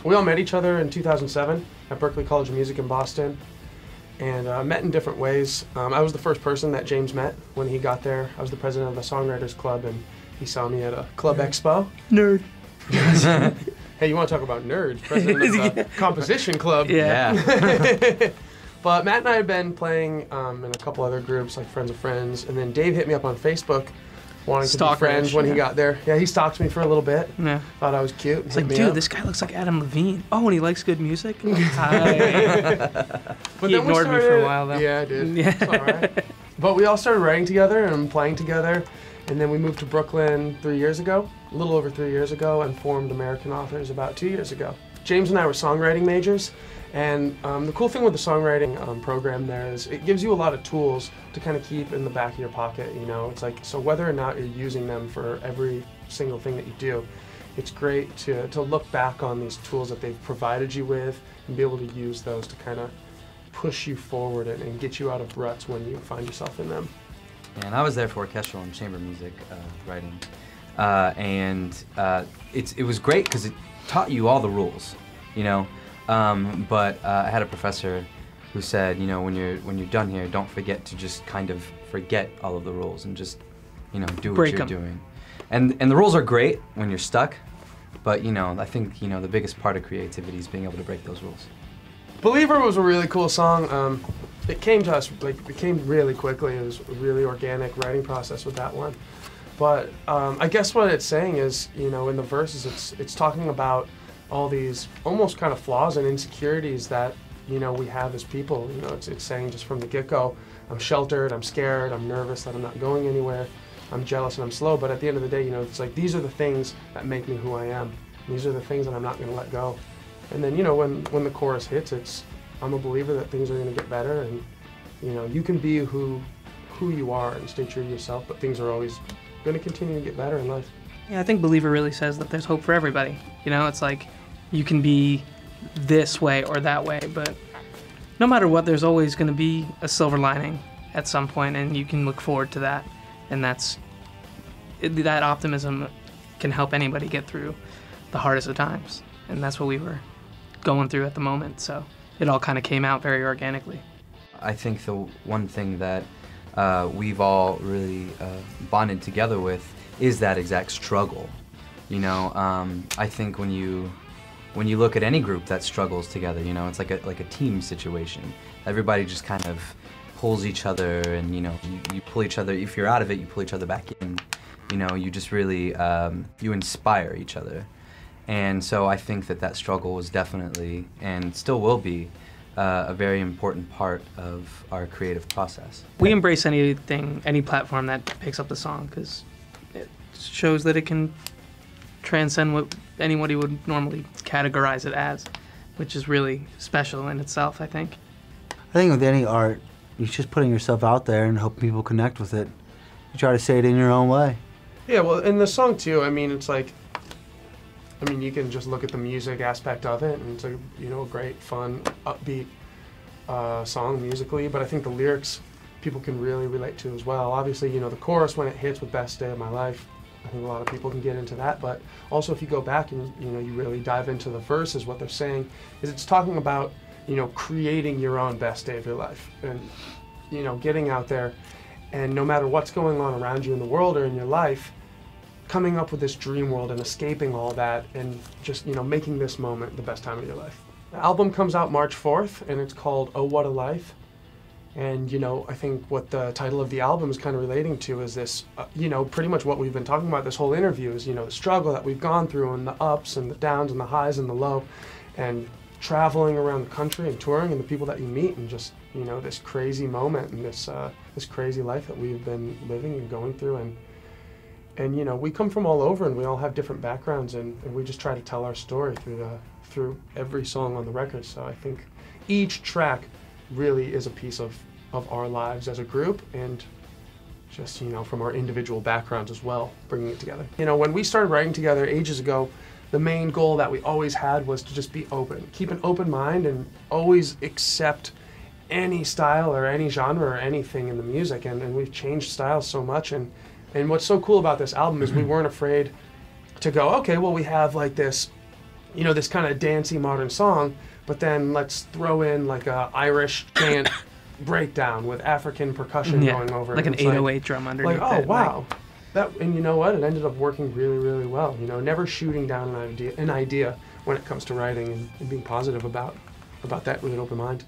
We all met each other in 2007 at Berklee College of Music in Boston, and met in different ways. I was the first person that James met when he got there. I was the president of the Songwriters Club, and he saw me at a club expo. Nerd. Hey, you want to talk about nerds? President of the Composition Club. Yeah. But Matt and I had been playing in a couple other groups, like Friends of Friends, and then Dave hit me up on Facebook wanting to be friends when he got there. Yeah, he stalked me for a little bit. Yeah. Thought I was cute. It's like, dude, this guy looks like Adam Levine. Oh, and he likes good music? Hi. But He ignored me for a while, though. Yeah, I did. Yeah. It's all right. But we all started writing together and playing together, and then we moved to Brooklyn 3 years ago, a little over 3 years ago, and formed American Authors about 2 years ago. James and I were songwriting majors, and the cool thing with the songwriting program there is it gives you a lot of tools to kind of keep in the back of your pocket, you know. It's like, so whether or not you're using them for every single thing that you do, it's great to look back on these tools that they've provided you with and be able to use those to kind of push you forward and get you out of ruts when you find yourself in them. And I was there for orchestral and chamber music writing, it was great because it taught you all the rules, you know. But I had a professor who said, you know, when you're done here, don't forget to just kind of forget all of the rules and just, you know, do what you're doing. And the rules are great when you're stuck, but you know, I think, you know, the biggest part of creativity is being able to break those rules. Believer was a really cool song. It came to us, like, it came really quickly. It was a really organic writing process with that one. But I guess what it's saying is, you know, in the verses, it's talking about all these almost kind of flaws and insecurities that, you know, we have as people. You know, it's saying just from the get-go, I'm sheltered, I'm scared, I'm nervous that I'm not going anywhere, I'm jealous and I'm slow, but at the end of the day, you know, it's like these are the things that make me who I am. These are the things that I'm not going to let go. And then, you know, when the chorus hits, it's, I'm a believer that things are going to get better, and, you know, you can be who you are and stay true to yourself, but things are always going to continue to get better in life. Yeah, I think Believer really says that there's hope for everybody. You know, it's like you can be this way or that way, but no matter what, there's always going to be a silver lining at some point, and you can look forward to that. And that optimism can help anybody get through the hardest of times. And that's what we were going through at the moment, so it all kind of came out very organically. I think the one thing that we've all really bonded together with is that exact struggle. You know, I think when you look at any group that struggles together, you know, it's like a team situation. Everybody just kind of pulls each other, and you know, you pull each other. If you're out of it, you pull each other back in. You know, you just really you inspire each other. And so I think that struggle was definitely, and still will be, a very important part of our creative process. We embrace anything, any platform that picks up the song, because it shows that it can transcend what anybody would normally categorize it as, which is really special in itself, I think. I think with any art, you're just putting yourself out there and hoping people connect with it. You try to say it in your own way. Yeah, well, in the song too, I mean, it's like, I mean, you can just look at the music aspect of it, and it's like, you know, a great, fun, upbeat song musically, but I think the lyrics people can really relate to as well. Obviously, you know, the chorus when it hits with Best Day of My Life, I think a lot of people can get into that, but also if you go back and, you know, you really dive into the verses, what they're saying is it's talking about, you know, creating your own best day of your life and, you know, getting out there and no matter what's going on around you in the world or in your life, coming up with this dream world and escaping all that and just, you know, making this moment the best time of your life. The album comes out March 4th and it's called Oh What a Life. And, you know, I think what the title of the album is kind of relating to is this, you know, pretty much what we've been talking about this whole interview is, you know, the struggle that we've gone through and the ups and the downs and the highs and the low and traveling around the country and touring and the people that you meet and just, you know, this crazy moment and this crazy life that we've been living and going through. And you know, we come from all over and we all have different backgrounds and we just try to tell our story through every song on the record. So I think each track really is a piece of our lives as a group and just, you know, from our individual backgrounds as well, bringing it together. You know, when we started writing together ages ago, the main goal that we always had was to just be open, keep an open mind and always accept any style or any genre or anything in the music. And we've changed styles so much. And what's so cool about this album is we weren't afraid to go, okay, well, we have like this you know, this kind of dancey modern song, but then let's throw in like a Irish chant breakdown with African percussion going over it. Like an 808 drum underneath. Like, oh it, wow. And you know what? It ended up working really, really well. You know, never shooting down an idea when it comes to writing, and being positive about that with an open mind.